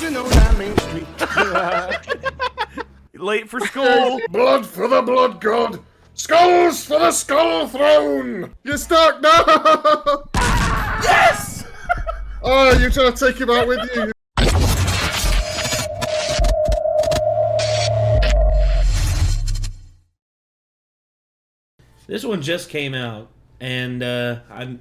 dancing on that main street. Late for school. Blood for the blood god. Skulls for the skull throne. You're stuck now. Yes! Oh, you're trying to take him out with you. This one just came out, and I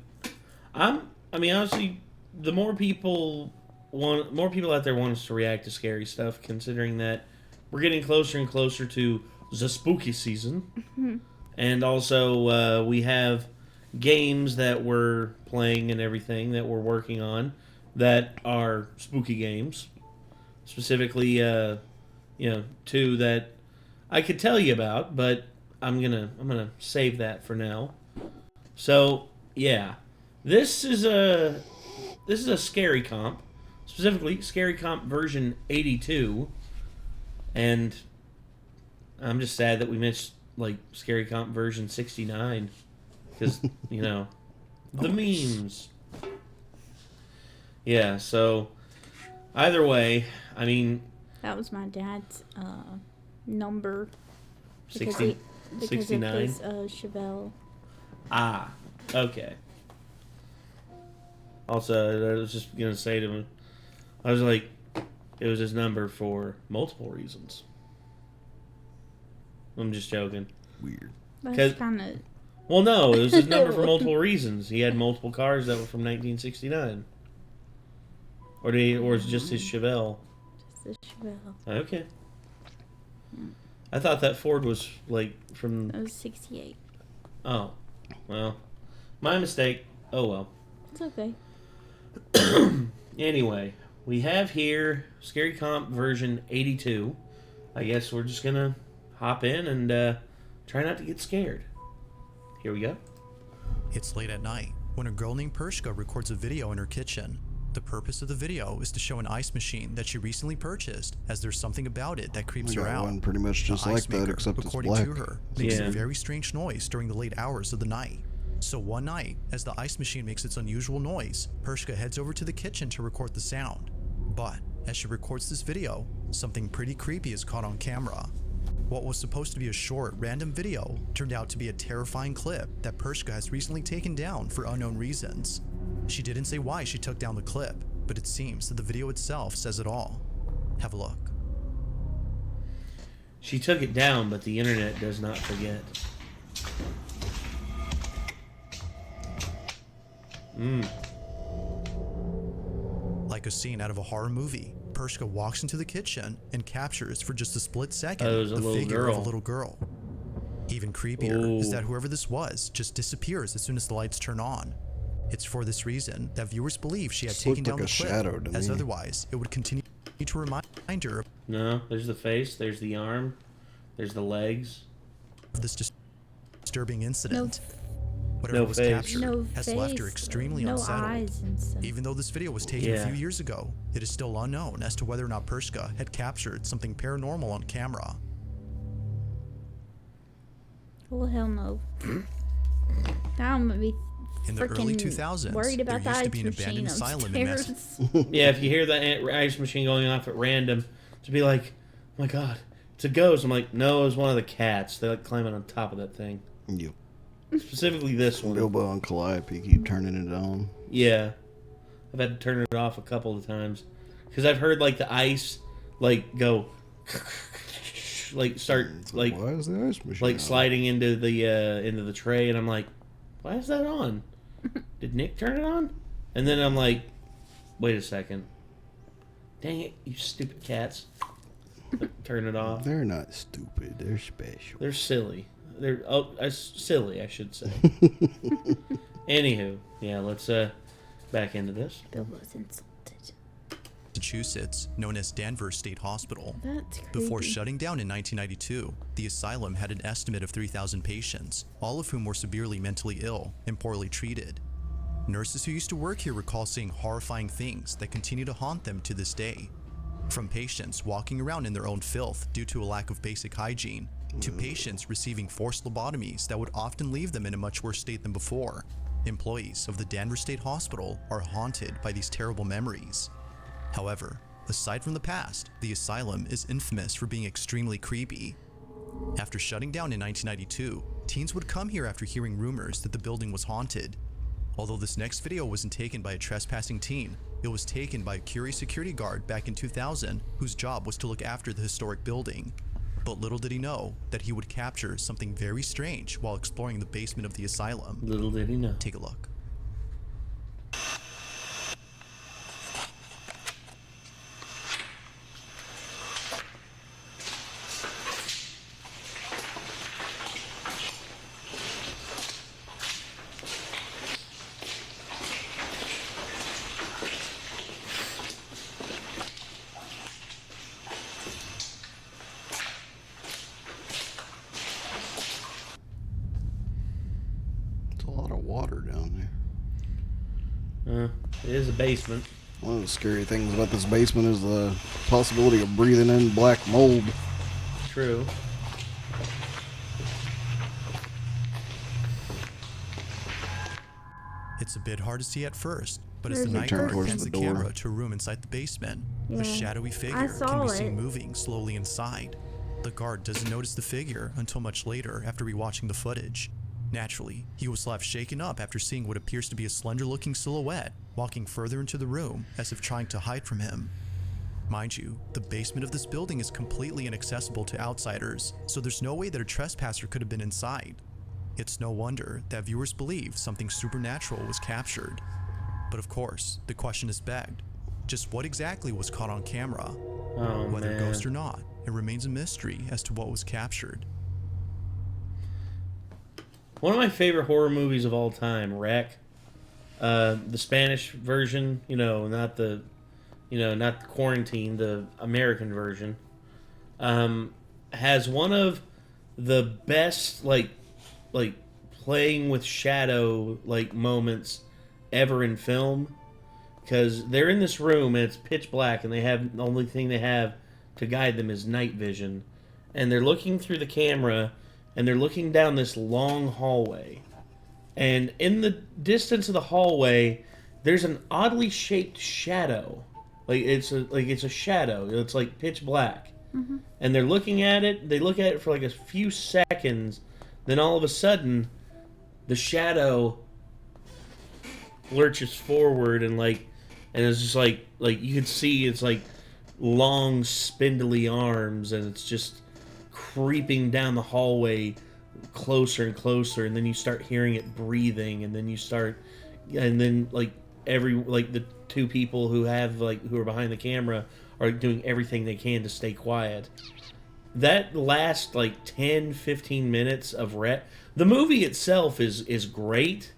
mean, honestly, the more people out there want us to react to scary stuff, considering that we're getting closer and closer to the spooky season, and also we have games that we're playing and everything that we're working on that are spooky games, specifically, two that I could tell you about, but I'm gonna save that for now. So yeah, this is a scary comp, specifically scary comp version 82, and I'm just sad that we missed like scary comp version 69 because the memes. Yeah, so either way, I mean that was my dad's number. 69. Because of his Chevelle. Ah, okay. Also, I was just going to say to him, I was like, it was his number for multiple reasons. I'm just joking. Weird. That's kind of... Well, no, it was his number for multiple reasons. He had multiple cars that were from 1969. Or is it just his Chevelle? Just his Chevelle. Okay. I thought that Ford was, like, from... It was 68. Oh. Well. My mistake. Oh, well. It's okay. Anyway, we have here Scary Comp version 82. I guess we're just gonna hop in and try not to get scared. Here we go. It's late at night when a girl named Pershka records a video in her kitchen. The purpose of the video is to show an ice machine that she recently purchased, as there's something about it that creeps her out. One pretty much just The like ice that, maker, except it's according black. to her, makes Yeah. a very strange noise during the late hours of the night. So one night, as the ice machine makes its unusual noise, Pershka heads over to the kitchen to record the sound. But as she records this video, something pretty creepy is caught on camera. What was supposed to be a short, random video turned out to be a terrifying clip that Pershka has recently taken down for unknown reasons. She didn't say why she took down the clip, but it seems that the video itself says it all. Have a look. She took it down, but the internet does not forget. Like a scene out of a horror movie, Pershka walks into the kitchen and captures for just a split second the figure of a little girl. Even creepier is that whoever this was just disappears as soon as the lights turn on. It's for this reason that viewers believe she had taken down the clip, as otherwise it would continue to remind her No, there's the face, there's the arm, there's the legs. of this disturbing incident. Whatever No was face. captured No has face, left her extremely no unsettled. eyes and stuff. Even though this video was taken Yeah. a few years ago, it is still unknown as to whether or not Pershka had captured something paranormal on camera. Well, hell no. Now I'm gonna be In the early freaking 2000s, worried about there the used to ice be an abandoned machine asylum in upstairs. Yeah, if you hear the ice machine going off at random, to be like, oh my god, it's a ghost. I'm like, no, it was one of the cats. They're like climbing on top of that thing. Yep. Specifically this one. Bilbo and Calliope keep turning it on. Yeah. I've had to turn it off a couple of times. Because I've heard like the ice like go like start like why is the ice machine like on? sliding into the tray, and I'm like, why is that on? Did Nick turn it on? And then I'm like, wait a second. Dang it, you stupid cats. Turn it off. They're not stupid. They're special. They're silly. They're silly, I should say. Anywho, yeah, let's back into this. Bilbo's insulted. Massachusetts, known as Danvers State Hospital. That's creepy. Before shutting down in 1992, the asylum had an estimate of 3,000 patients, all of whom were severely mentally ill and poorly treated. Nurses who used to work here recall seeing horrifying things that continue to haunt them to this day. From patients walking around in their own filth due to a lack of basic hygiene, to patients receiving forced lobotomies that would often leave them in a much worse state than before. Employees of the Danvers State Hospital are haunted by these terrible memories. However, aside from the past, the asylum is infamous for being extremely creepy. After shutting down in 1992, teens would come here after hearing rumors that the building was haunted. Although this next video wasn't taken by a trespassing teen, it was taken by a curious security guard back in 2000 whose job was to look after the historic building. But little did he know that he would capture something very strange while exploring the basement of the asylum. Little did he know. Take a look. It is a basement. One of the scary things about this basement is the possibility of breathing in black mold. True. It's a bit hard to see at first, but as Where's the it night turn guard towards pans the the door? camera to a room inside the basement, Yeah. a shadowy I figure saw can be it. seen moving slowly inside. The guard doesn't notice the figure until much later after rewatching the footage. Naturally, he was left shaken up after seeing what appears to be a slender-looking silhouette walking further into the room as if trying to hide from him. Mind you, the basement of this building is completely inaccessible to outsiders, so there's no way that a trespasser could have been inside. It's no wonder that viewers believe something supernatural was captured. But of course, the question is begged. Just what exactly was caught on camera? Oh, Whether man. ghost or not, it remains a mystery as to what was captured. One of my favorite horror movies of all time, Wreck. The Spanish version, not the Quarantine, the American version, has one of the best like playing with shadow moments ever in film, because they're in this room and it's pitch black and the only thing they have to guide them is night vision, and they're looking through the camera and they're looking down this long hallway, and in the distance of the hallway there's an oddly shaped shadow. It's a shadow. It's like pitch black. Mm-hmm. And they're looking at it. They look at it for like a few seconds. Then all of a sudden, the shadow lurches forward and it's just like you can see it's like long spindly arms, and it's just creeping down the hallway closer and closer. And then you start hearing it breathing, and then the two people who are behind the camera are doing everything they can to stay quiet. That last 10-15 minutes of the movie itself is great.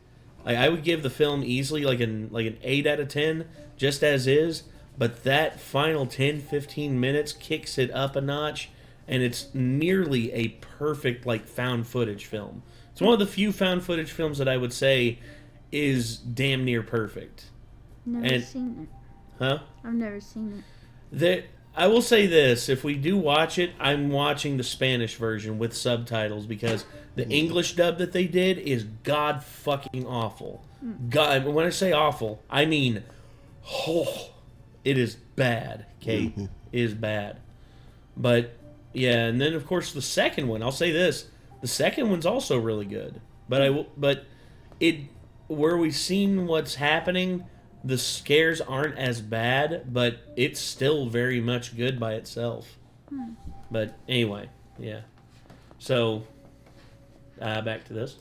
I would give the film easily an 8 out of 10 just as is, but that final 10-15 minutes kicks it up a notch, and it's nearly a perfect found footage film. It's one of the few found footage films that I would say is damn near perfect. Never seen it. Huh? I've never seen I will say this: if we do watch it, I'm watching the Spanish version with subtitles, because the English dub that they did is god fucking awful. God, when I say awful, I mean, it is bad. Kate, it is bad. But yeah, and then of course the second one. I'll say this: the second one's also really good. But where we've seen what's happening, the scares aren't as bad, but it's still very much good by itself. But anyway, yeah. So, back to this.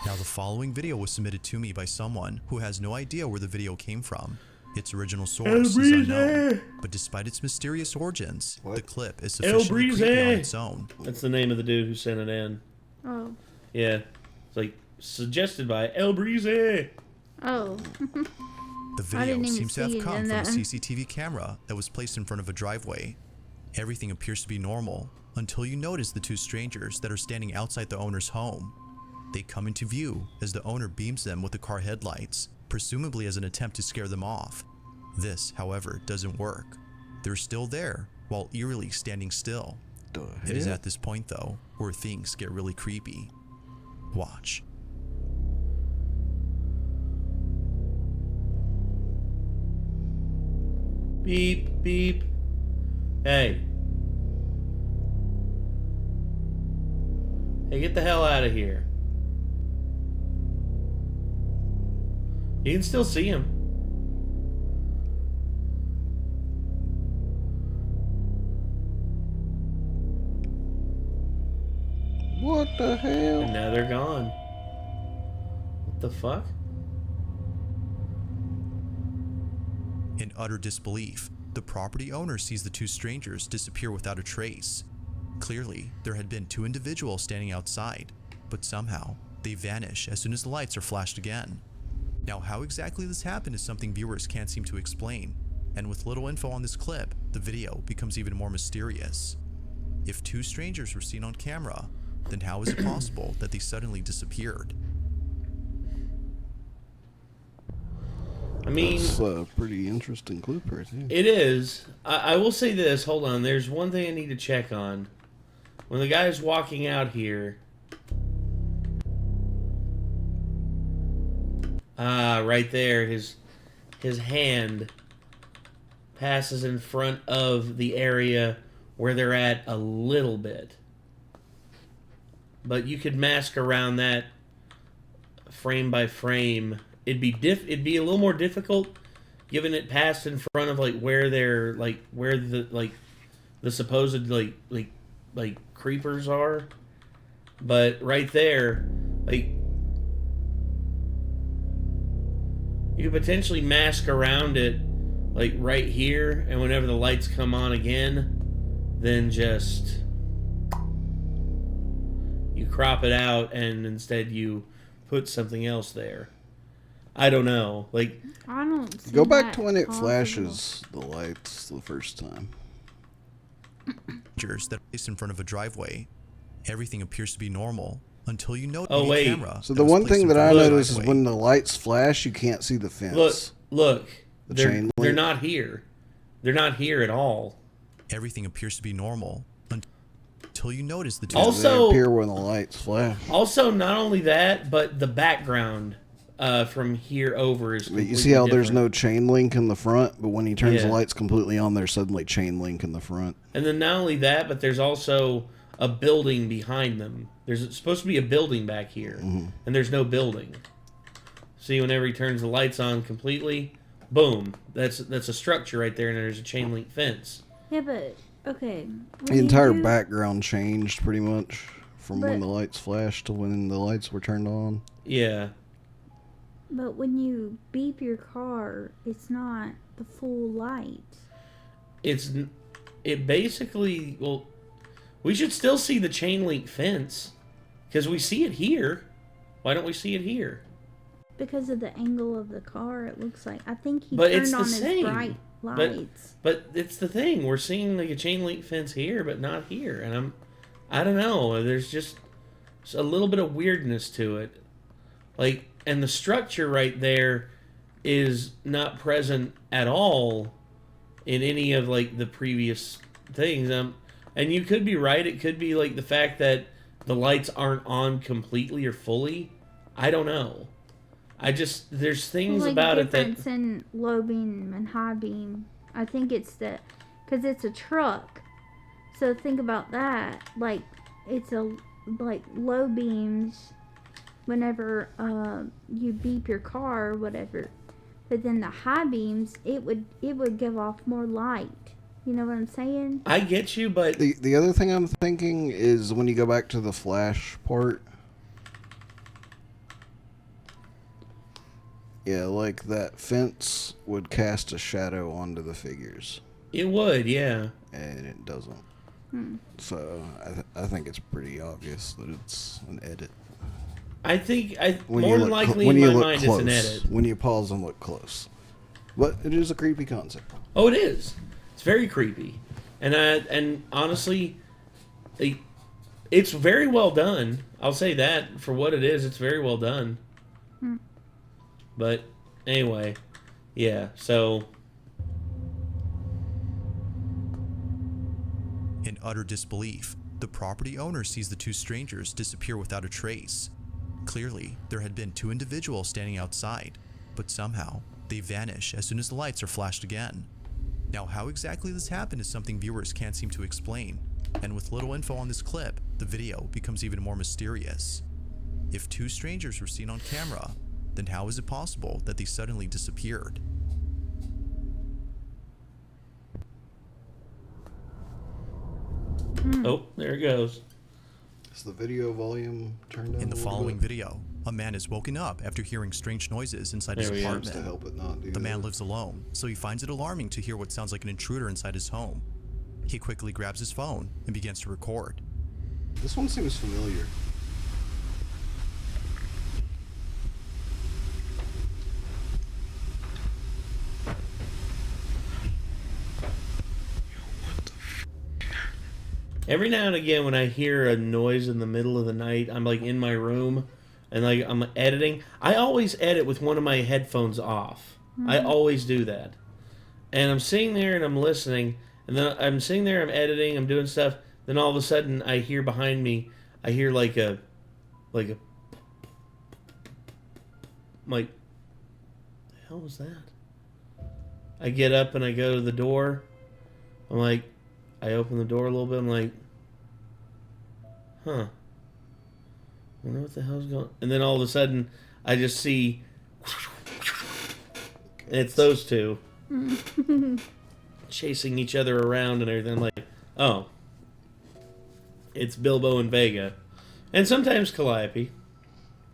Now, the following video was submitted to me by someone who has no idea where the video came from. Its original source is unknown, but despite its mysterious origins, the clip is sufficiently creepy on its own. That's the name of the dude who sent it in. Oh. Yeah. It's suggested by El Breezy. Oh. The I video didn't even seems to have see it come in from a that. CCTV camera that was placed in front of a driveway. Everything appears to be normal until you notice the two strangers that are standing outside the owner's home. They come into view as the owner beams them with the car headlights, presumably as an attempt to scare them off. This, however, doesn't work. They're still there, while eerily standing still. It is at this point, though, where things get really creepy. Watch. Beep, beep. Hey. Hey, get the hell out of here. You can still see him. What the hell? And now they're gone. What the fuck? In utter disbelief, the property owner sees the two strangers disappear without a trace. Clearly, there had been two individuals standing outside, but somehow they vanish as soon as the lights are flashed again. Now, how exactly this happened is something viewers can't seem to explain, and with little info on this clip, the video becomes even more mysterious. If two strangers were seen on camera, then how is it possible that they suddenly disappeared? I mean, That's a pretty interesting clip right there. it is. I will say this. Hold on. There's one thing I need to check on. When the guy's walking out here. Right there. His hand passes in front of the area where they're at a little bit. But you could mask around that frame by frame. It'd be a little more difficult, given it passed in front of where they're where the supposed creepers are. But right there, you could potentially mask around it, right here, and whenever the lights come on again, then just you crop it out, and instead you put something else there. I don't know. I don't see Go back that to when it possible. flashes the lights the first time. That are placed in front of a driveway. Everything appears to be normal until you note Oh, the wait. camera. So that the was one placed thing in that I front of the notice is driveway. when the lights flash, you can't see the fence. Look. The They're chain they're link. not here. They're not here at all. Everything appears to be normal until you notice the two. Also- They appear when the lights flash. Also, not only that, but the background from here over is But completely you see how there's different. no chain link in the front, but when he turns the Yeah. lights completely on, there's suddenly chain link in the front. And then not only that, but there's also a building behind them. There's supposed to be a building back here, and there's no building. See, whenever he turns the lights on completely, boom, that's a structure right there, and there's a chain link fence. Yeah, but okay. The entire background changed pretty much from when But- the lights flashed to when the lights were turned on. Yeah. But when you beep your car, it's not the full light. It basically, well, we should still see the chain link fence, because we see it here. Why don't we see it here? Because of the angle of the car, it looks like. I think he But turned it's the on his same. bright lights. But it's the thing, we're seeing a chain link fence here, but not here, and I don't know. There's just a little bit of weirdness to it, and the structure right there is not present at all in any of the previous things. And you could be right. It could be the fact that the lights aren't on completely or fully. I don't know. There's things about it that difference in low beam and high beam. I think it's because it's a truck. So think about that. It's low beams whenever you beep your car or whatever. But then the high beams, it would give off more light. You know what I'm saying? I get you, but The other thing I'm thinking is when you go back to the flash part. Yeah, that fence would cast a shadow onto the figures, it would, yeah. and it doesn't. So I think it's pretty obvious that it's an edit. I think When more you than look likely when in you my look mind close, it's an edit. when you pause and look close, but it is a creepy concept. Oh, it is. It's very creepy, and honestly, it's very well done. I'll say that for what it is. It's very well done. But anyway, yeah. So In utter disbelief, the property owner sees the two strangers disappear without a trace. Clearly, there had been two individuals standing outside, but somehow they vanish as soon as the lights are flashed again. Now, how exactly this happened is something viewers can't seem to explain, and with little info on this clip, the video becomes even more mysterious. If two strangers were seen on camera, then how is it possible that they suddenly disappeared? Oh, there it goes. Is the video volume turned down? In the a little following bit? video, a man is woken up after hearing strange noises inside his There he is. Seems to apartment. help it not do The man that. lives alone, so he finds it alarming to hear what sounds like an intruder inside his home. He quickly grabs his phone and begins to record. This one seems familiar. Every now and again, when I hear a noise in the middle of the night, I'm like in my room and like I'm editing. I always edit with one of my headphones off. I always do that. And I'm sitting there and I'm listening, and then I'm sitting there, I'm editing, I'm doing stuff. Then all of a sudden, I hear behind me, I hear like a, I'm like, the hell was that? I get up and I go to the door. I'm like, I open the door a little bit. I'm like, huh. I wonder what the hell's going on. And then all of a sudden, I just see, and it's those two chasing each other around and everything. I'm like, oh, it's Bilbo and Vega. And sometimes Calliope.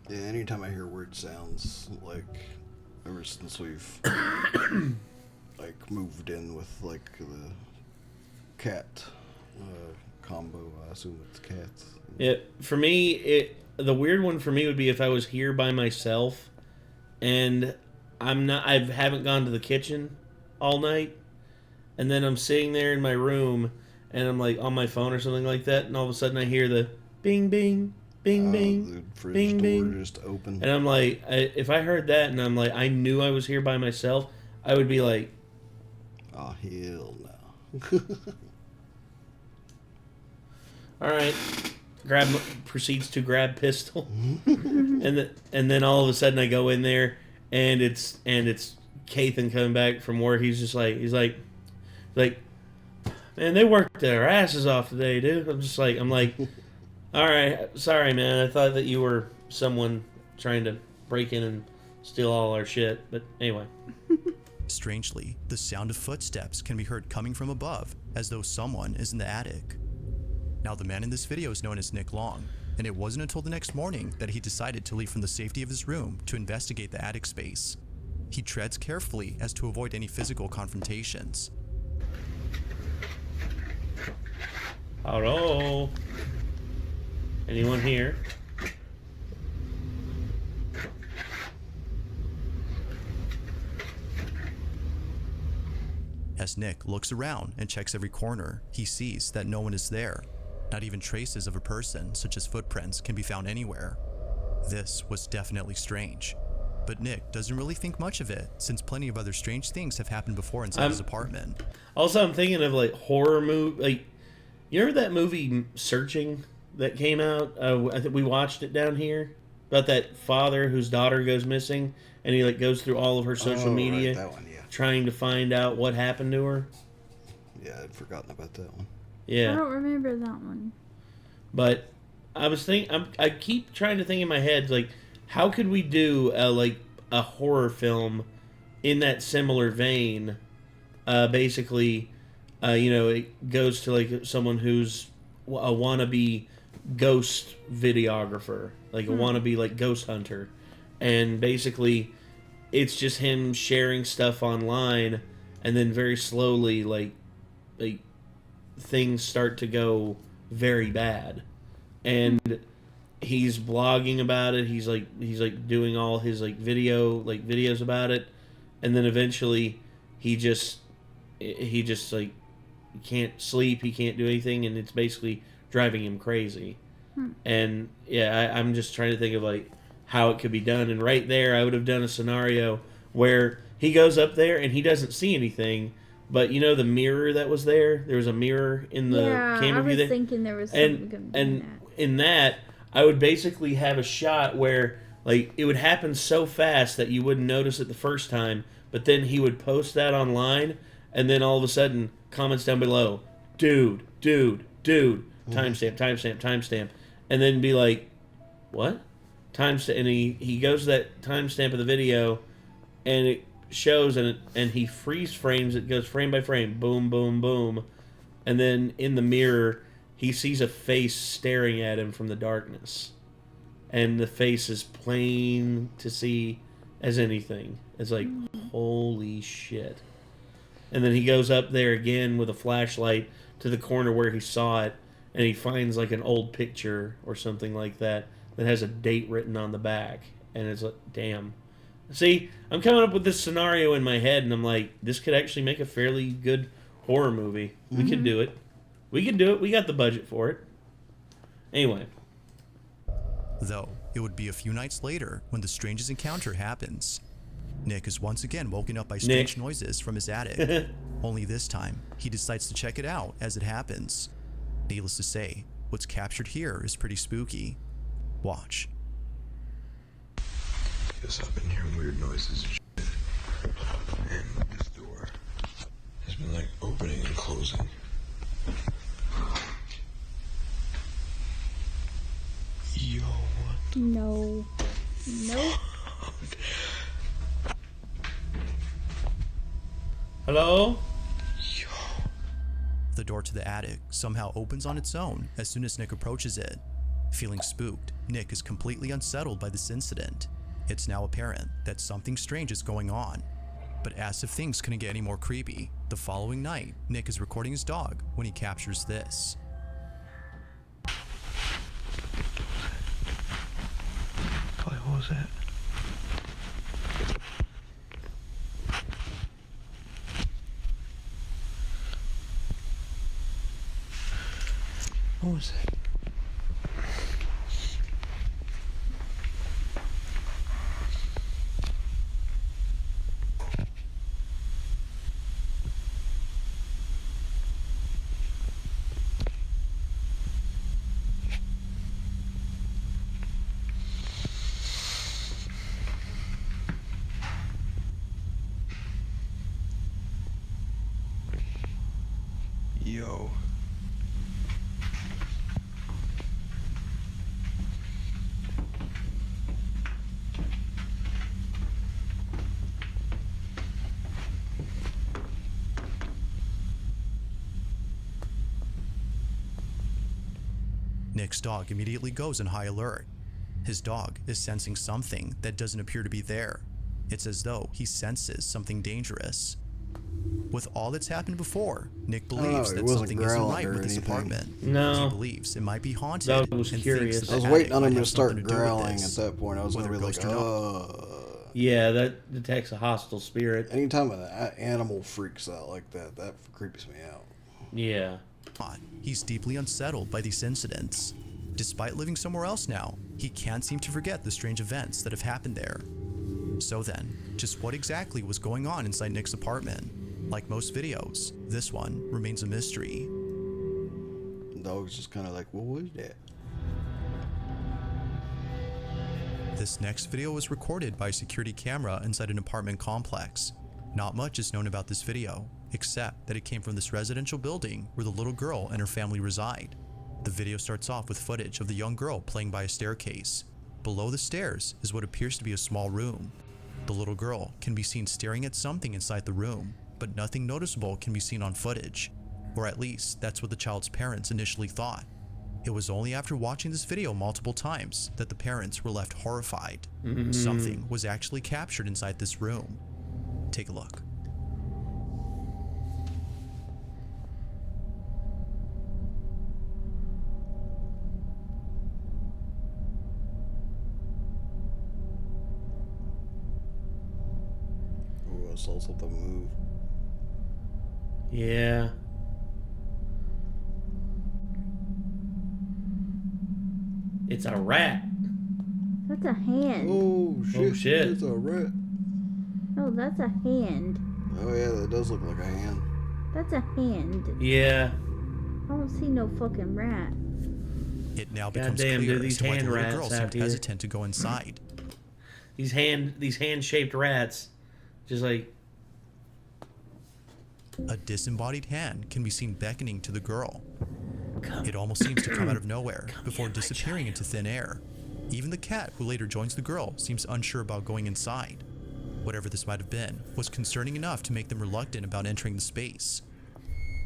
Yeah, anytime I hear weird sounds, like, ever since we've, like, moved in with, like, the cat combo, I assume it's cats. Yeah, for me, the weird one for me would be if I was here by myself and I haven't gone to the kitchen all night, and then I'm sitting there in my room and I'm like on my phone or something like that, and all of a sudden I hear the bing bing bing bing The fridge bing door bing, just open. and I'm like, if I heard that and I'm like, I knew I was here by myself, I would be like, Oh, hell no. all right, proceeds to grab pistol, and then all of a sudden I go in there and it's Cathan coming back from work. He's like, man, they worked their asses off today, dude. I'm like, all right, sorry, man. I thought that you were someone trying to break in and steal all our shit, but anyway. Strangely, the sound of footsteps can be heard coming from above, as though someone is in the attic. Now, the man in this video is known as Nick Long, and it wasn't until the next morning that he decided to leave from the safety of his room to investigate the attic space. He treads carefully as to avoid any physical confrontations. Hello? Anyone here? As Nick looks around and checks every corner, he sees that no one is there. Not even traces of a person, such as footprints, can be found anywhere. This was definitely strange. But Nick doesn't really think much of it, since plenty of other strange things have happened before inside his apartment. Also, I'm thinking of like horror movie. Like, you remember that movie Searching that came out? I think we watched it down here about that father whose daughter goes missing, and he like goes through all of her social media, Right, that one, yeah. trying to find out what happened to her. Yeah, I'd forgotten about that one. I Yeah, don't remember that one. but I was I keep trying to think in my head, like, how could we do a horror film in that similar vein? Basically, it goes to like someone who's a wannabe ghost videographer, like a wannabe like ghost hunter, and basically it's just him sharing stuff online, and then very slowly like things start to go very bad, and he's blogging about it. He's like doing all his videos about it, and then eventually he just like can't sleep, he can't do anything, and it's basically driving him crazy. And yeah, I'm just trying to think of like how it could be done, and right there I would have done a scenario where he goes up there and he doesn't see anything, but you know the mirror that was there was a mirror in the camera I view was there, thinking there was something and in that. in that I would basically have a shot where like it would happen so fast that you wouldn't notice it the first time, but then he would post that online, and then all of a sudden, comments down below, dude, timestamp, and then be like, what? Timestamp, and he goes to that timestamp of the video, and it shows, and he freeze frames it, goes frame by frame, boom, boom, boom, and then in the mirror, he sees a face staring at him from the darkness, and the face is plain to see as anything. It's like, holy shit. And then he goes up there again with a flashlight to the corner where he saw it, and he finds like an old picture or something like that has a date written on the back. And it's like, damn. See, I'm coming up with this scenario in my head, and I'm like, this could actually make a fairly good horror movie. We could do it. We got the budget for it. Anyway. Though, it would be a few nights later when the strangest encounter happens. Nick is once again woken up by strange noises from his attic. Only this time, he decides to check it out as it happens. Needless to say, what's captured here is pretty spooky. Watch. Guess I've been hearing weird noises and shit. And this door has been like opening and closing. Yo, what? No. Nope. Hello? Yo. The door to the attic somehow opens on its own as soon as Nick approaches it. Feeling spooked, Nick is completely unsettled by this incident. It's now apparent that something strange is going on. But as if things couldn't get any more creepy, the following night, Nick is recording his dog when he captures this. What was that? What was that? Yo. Nick's dog immediately goes in high alert. His dog is sensing something that doesn't appear to be there. It's as though he senses something dangerous. With all that's happened before, Nick believes that something isn't right with this apartment. No. He believes it might be haunted. Dog was and curious. thinks that I was the waiting attic on might him to have start something to do with growling this. at that point. I was Whether going to be ghost like, or Yeah, that detects a hostile spirit. Anytime an animal freaks out like that, that creeps me out. Yeah. He's deeply unsettled by these incidents. Despite living somewhere else now, he can't seem to forget the strange events that have happened there. So then, just what exactly was going on inside Nick's apartment? Like most videos, this one remains a mystery. The dog's just kind of like, what was that? This next video was recorded by a security camera inside an apartment complex. Not much is known about this video, except that it came from this residential building where the little girl and her family reside. The video starts off with footage of the young girl playing by a staircase. Below the stairs is what appears to be a small room. The little girl can be seen staring at something inside the room, but nothing noticeable can be seen on footage. Or at least, that's what the child's parents initially thought. It was only after watching this video multiple times that the parents were left horrified. Something was actually captured inside this room. Take a look. Ooh, I saw something move. Yeah. It's a rat. That's a hand. Oh shit! Oh, shit. It's a rat. Oh, that's a hand. Oh yeah, that does look like a hand. That's a hand. Yeah. I don't see no fucking rat. It now becomes Goddamn, clear dude, as these to why the hand little rats girl out seemed here. hesitant to go inside. These hand-shaped rats. Just like, A disembodied hand can be seen beckoning to the girl. It almost seems to come out of nowhere before disappearing into thin air. Even the cat who later joins the girl seems unsure about going inside. Whatever this might have been was concerning enough to make them reluctant about entering the space.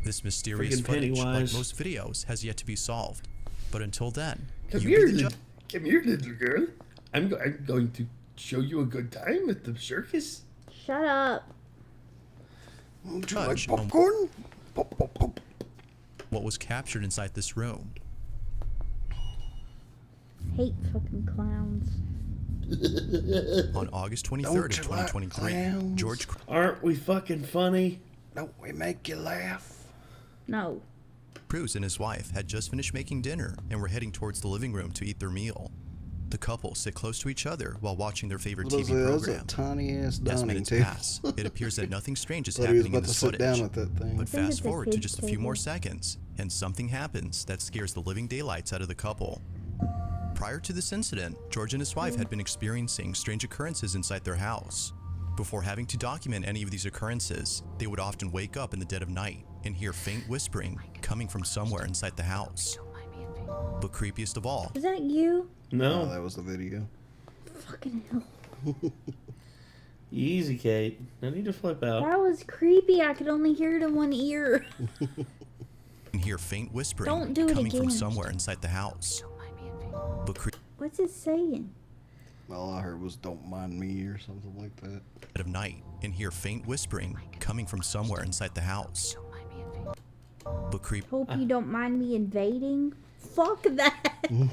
This mysterious Freaking footage, like Pennywise. most videos, has yet to be solved. But until then, Come you here, be the judge. come here, little girl. I'm going to show you a good time at the circus. Shut up. Would you like Judge on popcorn? Pop, pop, pop. what was captured inside this room. Hate fucking clowns. On August 23rd Don't of you like 2023, clowns? George Aren't we fucking funny? Don't we make you laugh? No. Cruz and his wife had just finished making dinner and were heading towards the living room to eat their meal. The couple sit close to each other while watching their favorite TV That's a program. tiny ass As dining minutes table. pass, it appears that nothing strange is Thought he was happening in about to this sit footage. down at that thing. But think fast it's a forward to kid's just a few more table. seconds, and something happens that scares the living daylights out of the couple. Prior to this incident, George and his wife had been experiencing strange occurrences inside their house. Before having to document any of these occurrences, they would often wake up in the dead of night and hear faint whispering coming from somewhere inside the house. But creepiest of all, Is that you? Oh, No. that was the video. Fucking hell. Easy, Kate. No need to flip out. That was creepy. I could only hear it in one ear. and hear faint whispering Don't do it coming from again. somewhere inside the house. But What's it saying? All I heard was "Don't mind me" or something like that. dead of night and hear faint whispering coming from somewhere inside the house. But Hope you don't mind me invading. Fuck that. Who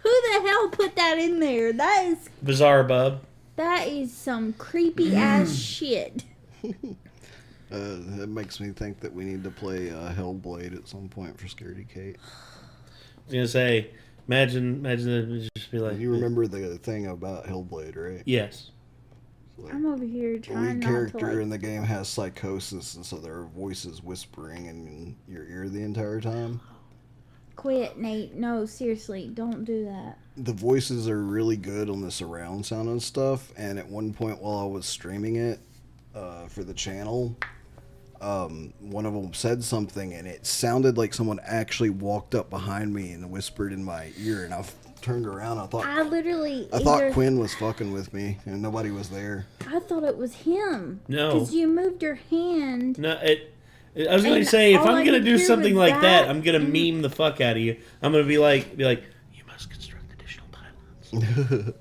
the hell put that in there? Bizarre, bub. That is some creepy ass shit. It makes me think that we need to play Hellblade at some point for Scaredy Kate. I was gonna say, imagine it would just be like. You remember the thing about Hellblade, right? Yes. Like, I'm over here the trying lead not character to in the game has psychosis, and so there are voices whispering in your ear the entire time. quit, Nate. No, seriously, don't do that. The voices are really good on the surround sound and stuff, and at one point while I was streaming it for the channel, one of them said something, and it sounded like someone actually walked up behind me and whispered in my ear, and I turned around. I thought Quinn was fucking with me, and nobody was there. I thought it was him. No. Because you moved your hand. No, I was going And to say, if all I'm I going to could do hear something was like that, that, I'm going to meme the fuck out of you. I'm going to be like, you must construct additional pylons.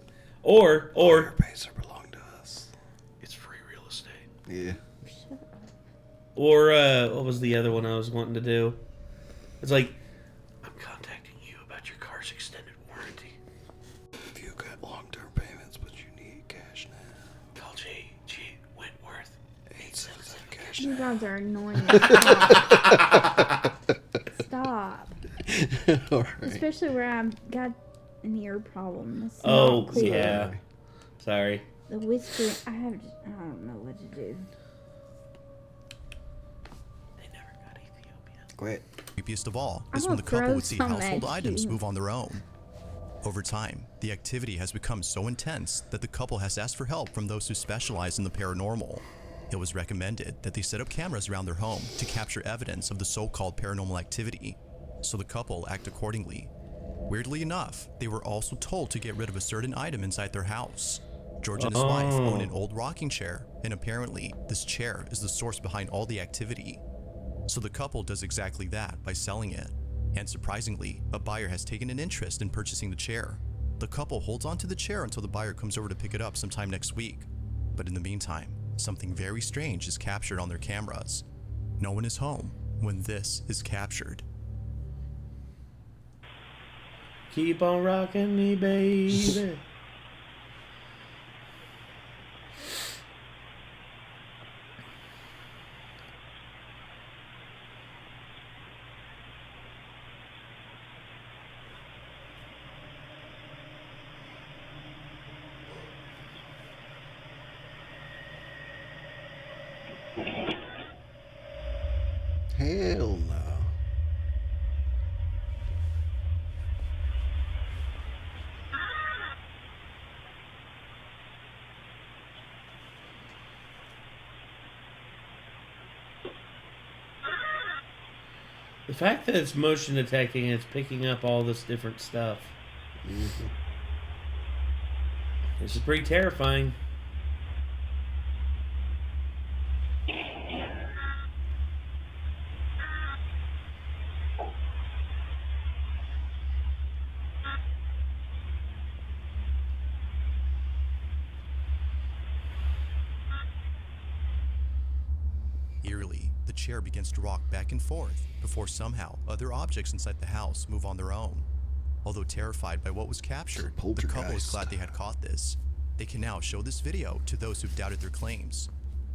or Your base belong to us. it's free real estate. Yeah. Or what was the other one I was wanting to do? It's like, I'm contacting you about your car's extended warranty. If you got long-term payments, but you need cash now. Call G. Wentworth. 877 cash You now. guys are annoying. Stop. All right. Especially where I've got an ear problem. That's Oh, not clear. yeah. Sorry. The whispering, I don't know what to do. They never got Ethiopia. Quit. Creepiest of all I'm is when gonna the couple throw would see some at household items you. move on their own. Over time, the activity has become so intense that the couple has asked for help from those who specialize in the paranormal. It was recommended that they set up cameras around their home to capture evidence of the so-called paranormal activity, so the couple act accordingly. Weirdly enough, they were also told to get rid of a certain item inside their house. George and his wife own an old rocking chair, and apparently this chair is the source behind all the activity. So the couple does exactly that by selling it. And surprisingly, a buyer has taken an interest in purchasing the chair. The couple holds onto the chair until the buyer comes over to pick it up sometime next week. But in the meantime, something very strange is captured on their cameras. No one is home when this is captured. Keep on rocking me, baby. Hell no. The fact that it's motion detecting, it's picking up all this different stuff. Mm-hmm. This is pretty terrifying. Eerily, the chair begins to rock back and forth before somehow other objects inside the house move on their own. Although terrified by what was captured, the couple is glad they had caught this. They can now show this video to those who've doubted their claims.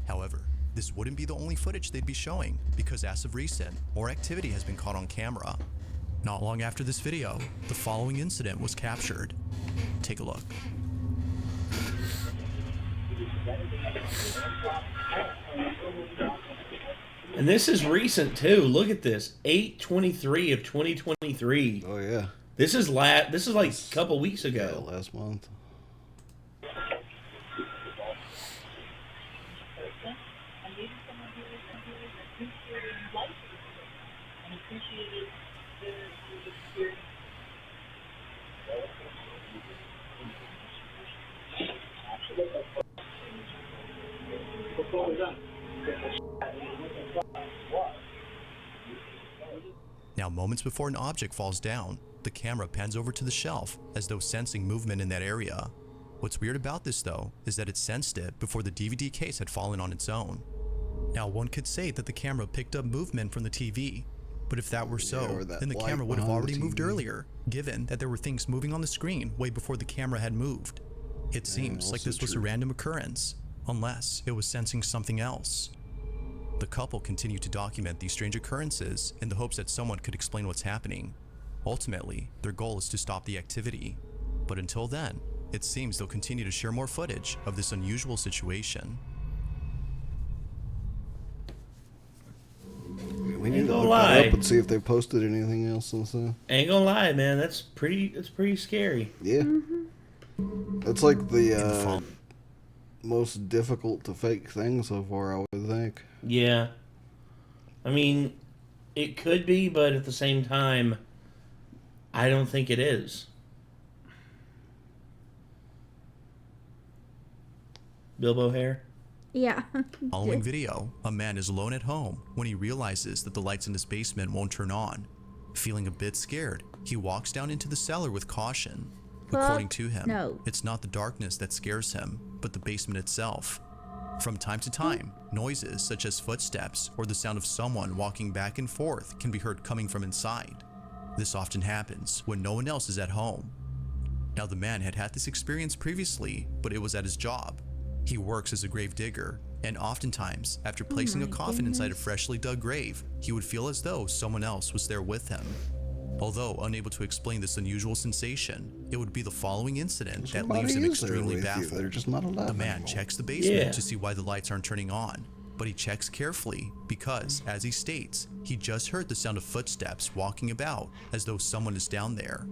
However, this wouldn't be the only footage they'd be showing, because as of recent, more activity has been caught on camera. Not long after this video, the following incident was captured. Take a look. And this is recent too. Look at this. 8/23 of 2023. Oh yeah. This is like a couple weeks Yeah, ago. last month. Now, moments before an object falls down, the camera pans over to the shelf as though sensing movement in that area. What's weird about this though is that it sensed it before the DVD case had fallen on its own. Now, one could say that the camera picked up movement from the TV, but if that were so, or that then the light camera would have behind the already moved TV. earlier, given that there were things moving on the screen way before the camera had moved. It seems like also this was a true. random occurrence, unless it was sensing something else. The couple continued to document these strange occurrences in the hopes that someone could explain what's happening. Ultimately, their goal is to stop the activity. But until then, it seems they'll continue to share more footage of this unusual situation. We need to gonna look lie. that up and see if they posted anything else since then. Ain't gonna lie, man. That's pretty scary. Yeah. That's like the fall- most difficult to fake thing so far, I would think. Yeah. I mean, it could be, but at the same time, I don't think it is. Bilbo hair? Yeah. Following video, a man is alone at home when he realizes that the lights in his basement won't turn on. Feeling a bit scared, he walks down into the cellar with caution. According to him, no. it's not the darkness that scares him, but the basement itself. From time to time, noises such as footsteps or the sound of someone walking back and forth can be heard coming from inside. This often happens when no one else is at home. Now, the man had had this experience previously, but it was at his job. He works as a grave digger, and oftentimes, after placing a coffin inside a freshly dug grave, he would feel as though someone else was there with him. Although unable to explain this unusual sensation, it would be the following incident that leaves him extremely They're baffled. just not allowed. The man anymore. checks the basement Yeah. to see why the lights aren't turning on, but he checks carefully because, as he states, he just heard the sound of footsteps walking about as though someone is down there.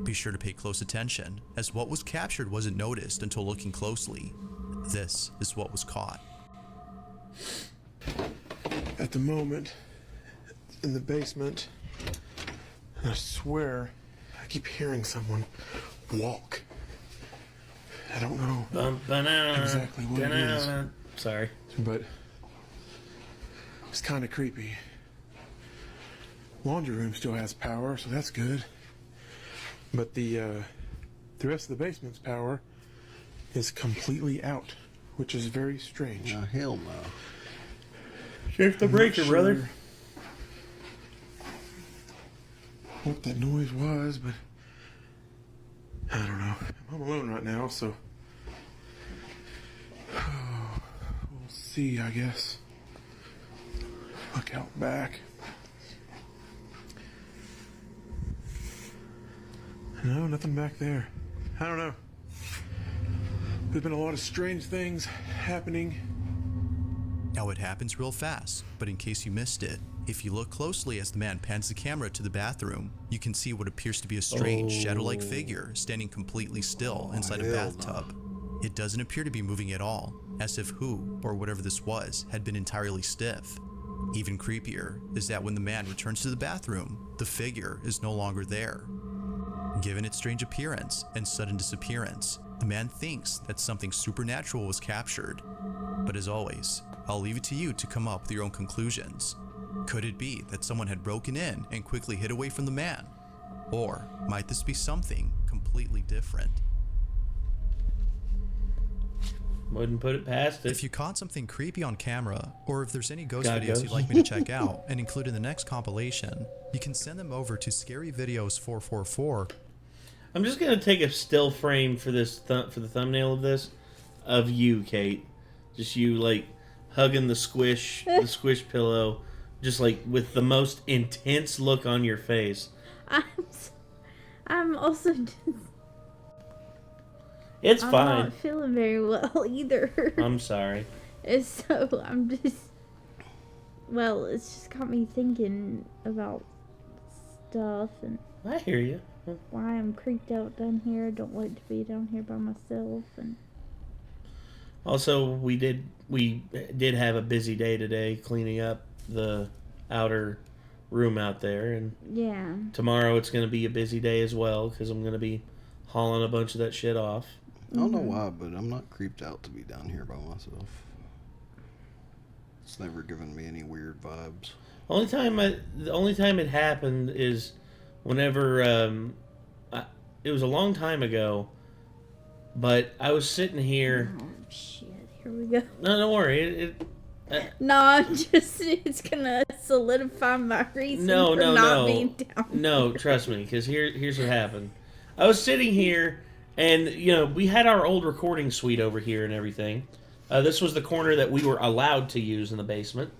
Be sure to pay close attention, as what was captured wasn't noticed until looking closely. This is what was caught. At the moment, in the basement, I swear I keep hearing someone walk. I don't know exactly what it is, Sorry. but it's kind of creepy. Laundry room still has power, so that's good. But the rest of the basement's power is completely out, which is very strange. Oh, hell no. Shift the I'm not breaker, brother. sure what that noise was, but I don't know. I'm alone right now, so we'll see, I guess. Look out back. No, nothing back there. I don't know. There's been a lot of strange things happening. Now, it happens real fast, but in case you missed it, if you look closely as the man pans the camera to the bathroom, you can see what appears to be a strange shadow-like figure standing completely still inside a hell bathtub. It doesn't appear to be moving at all, as if who, or whatever this was, had been entirely stiff. Even creepier is that when the man returns to the bathroom, the figure is no longer there. Given its strange appearance and sudden disappearance, the man thinks that something supernatural was captured. But as always, I'll leave it to you to come up with your own conclusions. Could it be that someone had broken in and quickly hid away from the man? Or might this be something completely different? Wouldn't put it past it. If you caught something creepy on camera, or if there's any ghost Got videos ghosts. you'd like me to check out and include in the next compilation, you can send them over to scaryvideos444. I'm just gonna take a still frame for this for the thumbnail of this, of you, Kate. Just you like hugging the squish pillow, just like with the most intense look on your face. I'm also just. It's I'm fine. not feeling very well either. I'm sorry. So I'm just. Well, it's just got me thinking about stuff and I hear you. why I'm creeped out down here. I don't like to be down here by myself. And Also, we did have a busy day today cleaning up the outer room out there, and yeah. tomorrow it's going to be a busy day as well because I'm going to be hauling a bunch of that shit off. I don't know why, but I'm not creeped out to be down here by myself. It's never given me any weird vibes. The only time it happened is whenever it was a long time ago, but I was sitting here. Oh shit! Here we go. No, don't worry. No, I'm just. It's gonna solidify my reason No, for no, not no. being down. No, trust me, because here's what happened. I was sitting here, and we had our old recording suite over here and everything. This was the corner that we were allowed to use in the basement.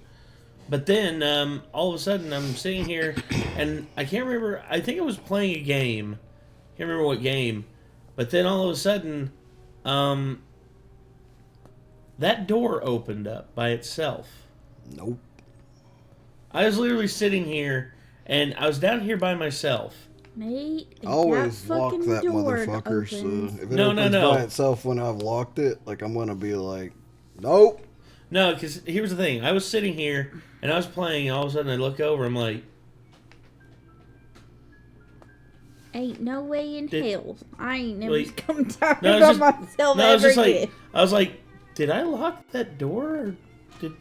But then all of a sudden, I'm sitting here, and I can't remember. I think I was playing a game. Can't remember what game. But then all of a sudden, that door opened up by itself. Nope. I was literally sitting here, and I was down here by myself. Nate, I always that lock fucking that door motherfucker, so opens. if it No, opens no. by itself when I've locked it, like I'm gonna be like, nope. No, because here's the thing. I was sitting here, and I was playing, and all of a sudden I look over, I'm like... Ain't no way in Did- hell. I ain't never Wait. come down No, by it's just- myself No, I was ever just again. like... I was like, did I lock that door? Or did...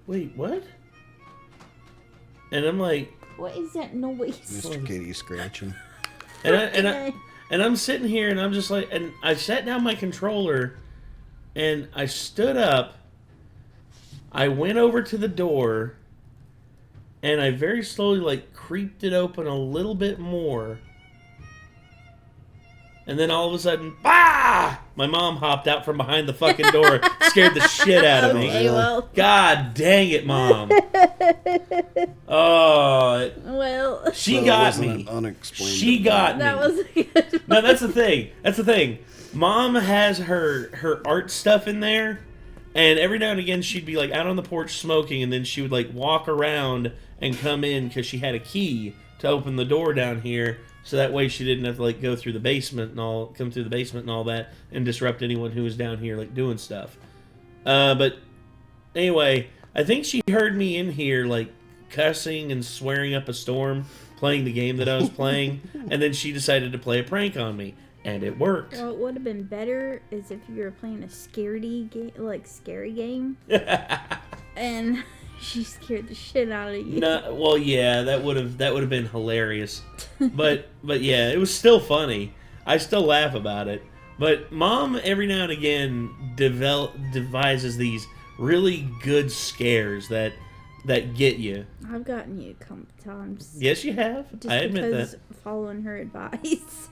Wait, what? And I'm like... What is that noise? Mr. Kitty scratching. And I'm sitting here, and I'm just like... And I sat down my controller, and I stood up. I went over to the door, and I very slowly, like, creeped it open a little bit more. And then all of a sudden, bah! My mom hopped out from behind the fucking door, scared the shit out of me. Okay, well. God dang it, Mom. Oh, Well, she So it got wasn't me. an unexplained She event. got me. that was a good No, that's the thing. That's the thing. Mom has her art stuff in there, and every now and again she'd be like out on the porch smoking, and then she would like walk around and come in because she had a key to open the door down here, so that way she didn't have to like go through the basement and come through the basement and all that and disrupt anyone who was down here like doing stuff. But anyway, I think she heard me in here like cussing and swearing up a storm playing the game that I was playing, and then she decided to play a prank on me, and it worked. What would have been better is if you were playing a scary game, and she scared the shit out of you. No, well, yeah, that would have been hilarious, but yeah, it was still funny. I still laugh about it. But Mom, every now and again, devises these really good scares that get you. I've gotten you a couple times. Yes, you have. Just I admit because that. following her advice.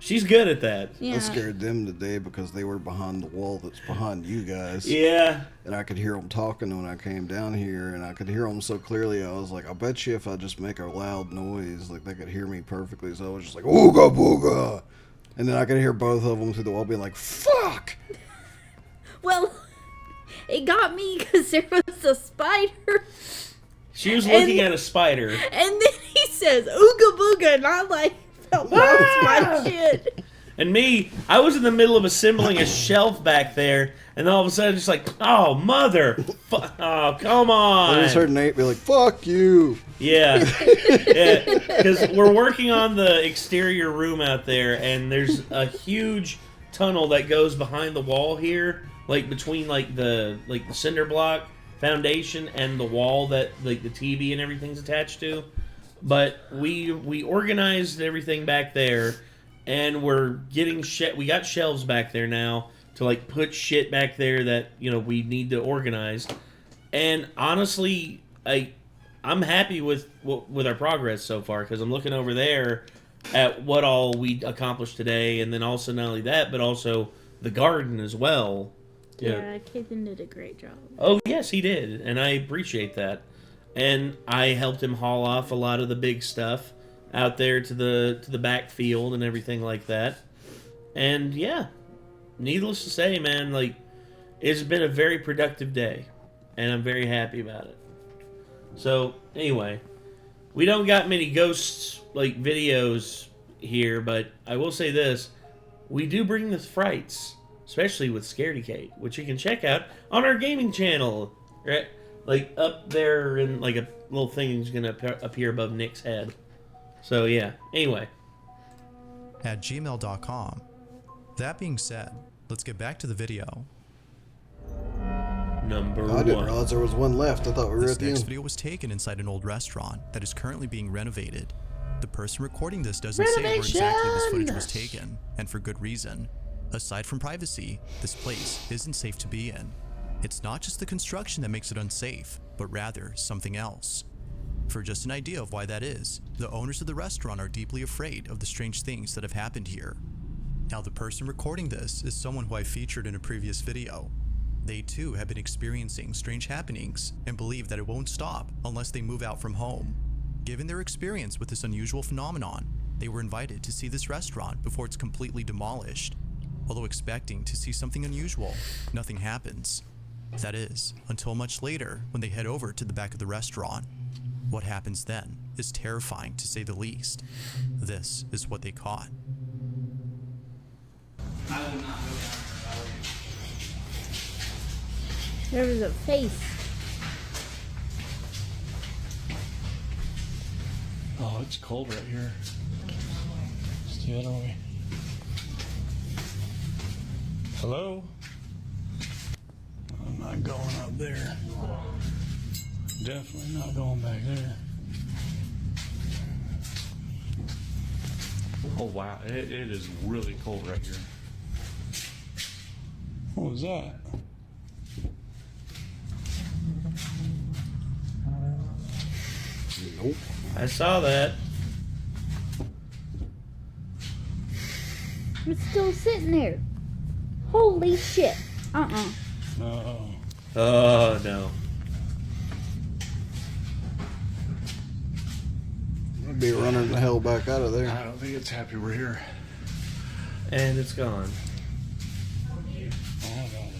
She's good at that. Yeah. I scared them today because they were behind the wall that's behind you guys. Yeah. And I could hear them talking when I came down here, and I could hear them so clearly. I was like, I bet you if I just make a loud noise, like they could hear me perfectly. So I was just like, ooga booga. And then I could hear both of them through the wall being like, fuck. Well, it got me because there was a spider, She was looking at a spider. and then he says "ooga booga," and I like felt lost my shit. And me, I was in the middle of assembling a shelf back there, And then all of a sudden, just like, oh, mother. Oh, come on. I just heard Nate be like, fuck you. Yeah. Because we're working on the exterior room out there, and there's a huge tunnel that goes behind the wall here, like between like the cinder block foundation and the wall that like the TV and everything's attached to. But we organized everything back there, and we're getting we got shelves back there now to like put shit back there that we need to organize. And honestly, I'm happy with our progress so far, because I'm looking over there at what all we accomplished today, and then also not only that, but also the garden as well. Yeah, Cathan did a great job. Oh yes, he did, and I appreciate that. And I helped him haul off a lot of the big stuff out there to the backfield and everything like that. And yeah, needless to say, man, like, it's been a very productive day, and I'm very happy about it. So anyway, we don't got many ghosts like videos here, but I will say this: we do bring the frights, especially with Scaredy Kate, which you can check out on our gaming channel, right? Like up there, in like a little thing is gonna appear above Nick's head. So yeah. Anyway, at gmail.com. That being said, let's get back to the video. Number I didn't one. realize there was one left. I thought we were This at the next end. video was taken inside an old restaurant that is currently being renovated. The person recording this doesn't say where exactly this footage was taken, and for good reason. Aside from privacy, this place isn't safe to be in. It's not just the construction that makes it unsafe, but rather something else. For just an idea of why that is, the owners of the restaurant are deeply afraid of the strange things that have happened here. Now, the person recording this is someone who I featured in a previous video. They too have been experiencing strange happenings and believe that it won't stop unless they move out from home. Given their experience with this unusual phenomenon, they were invited to see this restaurant before it's completely demolished. Although expecting to see something unusual, nothing happens. That is, until much later when they head over to the back of the restaurant. What happens then is terrifying to say the least. This is what they caught. There was a face. Oh, it's cold right here. It's the other way. Hello? I'm not going up there. Definitely not going back there. Oh wow, it is really cold right here. What was that? Nope. I saw that. It's still sitting there. Holy shit. No. Oh no. I'd be running the hell back out of there. I don't think it's happy we're here. And it's gone. Oh, I got it.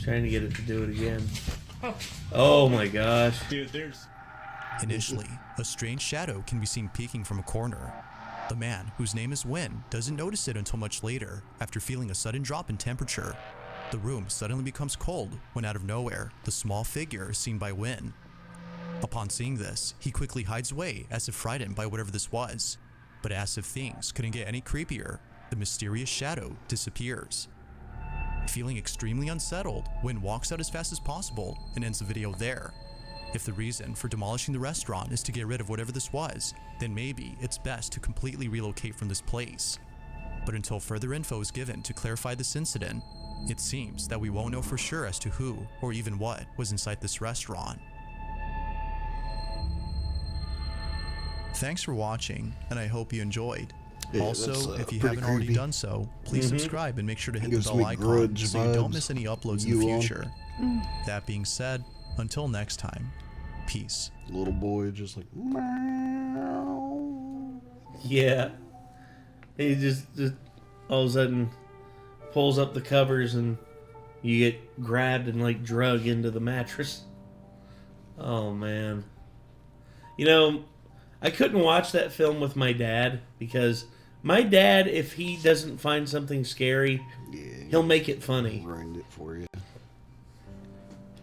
Trying to get it to do it again. Oh my gosh. Dude, there's... Initially, a strange shadow can be seen peeking from a corner. The man, whose name is Win, doesn't notice it until much later, after feeling a sudden drop in temperature. The room suddenly becomes cold when out of nowhere, the small figure is seen by Win. Upon seeing this, he quickly hides away as if frightened by whatever this was. But as if things couldn't get any creepier, the mysterious shadow disappears. Feeling extremely unsettled, Win walks out as fast as possible and ends the video there. If the reason for demolishing the restaurant is to get rid of whatever this was, then maybe it's best to completely relocate from this place. But until further info is given to clarify this incident, it seems that we won't know for sure as to who or even what was inside this restaurant. Thanks for watching, and I hope you enjoyed. Yeah, Also, that's, if you pretty haven't already creepy. done so, please subscribe and make sure to hit the Gives bell me icon Grudge so you don't vibes. miss any uploads in the You on? future. That being said, until next time, peace. Little boy just like, meow. Yeah. He just all of a sudden pulls up the covers and you get grabbed and like drug into the mattress. Oh man. You know, I couldn't watch that film with my dad because my dad, if he doesn't find something scary, he'll make it funny. Ruined it for you.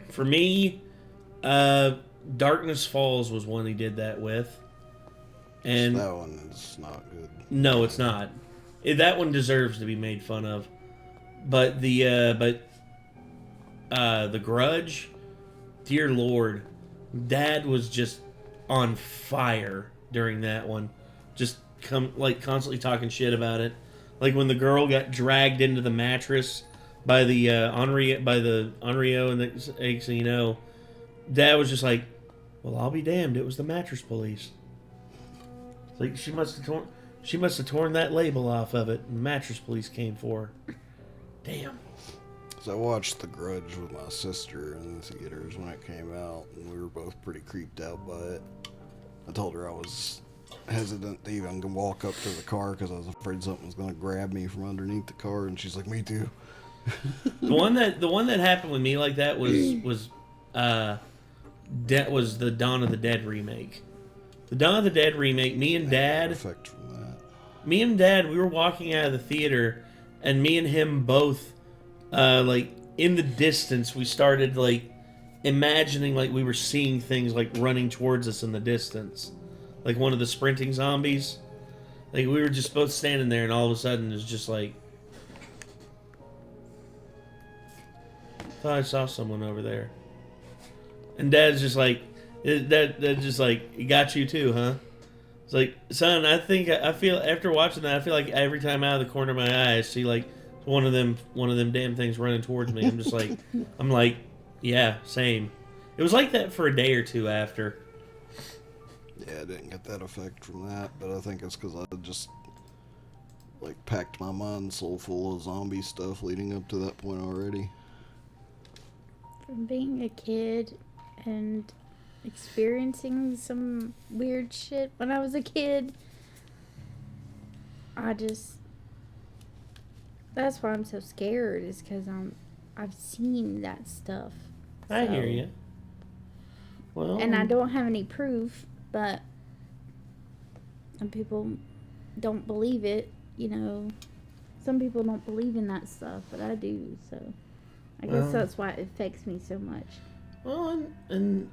For me, Darkness Falls was one he did that with. And that one is not good. No, it's not. That one deserves to be made fun of. But the Grudge, dear Lord, Dad was just on fire during that one. Just constantly talking shit about it. Like when the girl got dragged into the mattress by the Onryo and the you know, Dad was just like, well, I'll be damned, it was the mattress police. Like she must have torn that label off of it, and mattress police came for her. Damn. So I watched The Grudge with my sister in the theaters when it came out, and we were both pretty creeped out by it. I told her I was hesitant to even walk up to the car because I was afraid something was going to grab me from underneath the car, and she's like, "Me too." The one that happened with me like that was the Dawn of the Dead remake. The Dawn of the Dead remake. Me and Dad. Effect from that. Me and Dad, we were walking out of the theater, and me and him both, like in the distance, we started like imagining like we were seeing things like running towards us in the distance, like one of the sprinting zombies. Like we were just both standing there, and all of a sudden, it's just like, thought I saw someone over there. And Dad's just like, that just like, it got you too, huh? It's like, son, I feel after watching that, I feel like every time out of the corner of my eye, I see like one of them damn things running towards me. I'm just like, yeah, same. It was like that for a day or two after. Yeah, I didn't get that effect from that, but I think it's because I just like packed my mind so full of zombie stuff leading up to that point already. From being a kid and experiencing some weird shit when I was a kid, that's why I'm so scared, is because I've seen that stuff. I hear you. Well, and I don't have any proof, but some people don't believe it, you know. Some people don't believe in that stuff, but I do, so I guess that's why it affects me so much. Well, and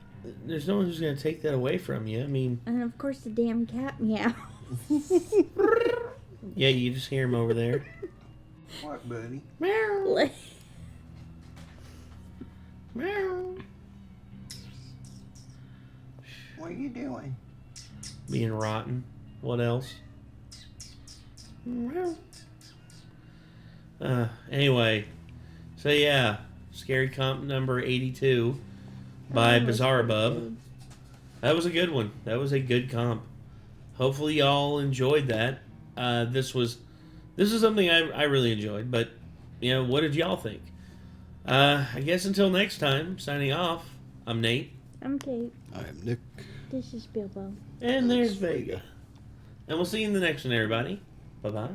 there's no one who's going to take that away from you. I mean... And of course the damn cat meow. Yeah, you just hear him over there. What, buddy? Meow. Meow. What are you doing? Being rotten. What else? Meow. Anyway. So yeah, Scary Comp number 82 by Bizarrebub. That was a good one. That was a good comp. Hopefully y'all enjoyed that. This was something I really enjoyed, but you know, what did y'all think? I guess until next time, signing off, I'm Nate. I'm Kate. I am Nick. This is Bilbo. And there's Vega. And we'll see you in the next one, everybody. Bye-bye.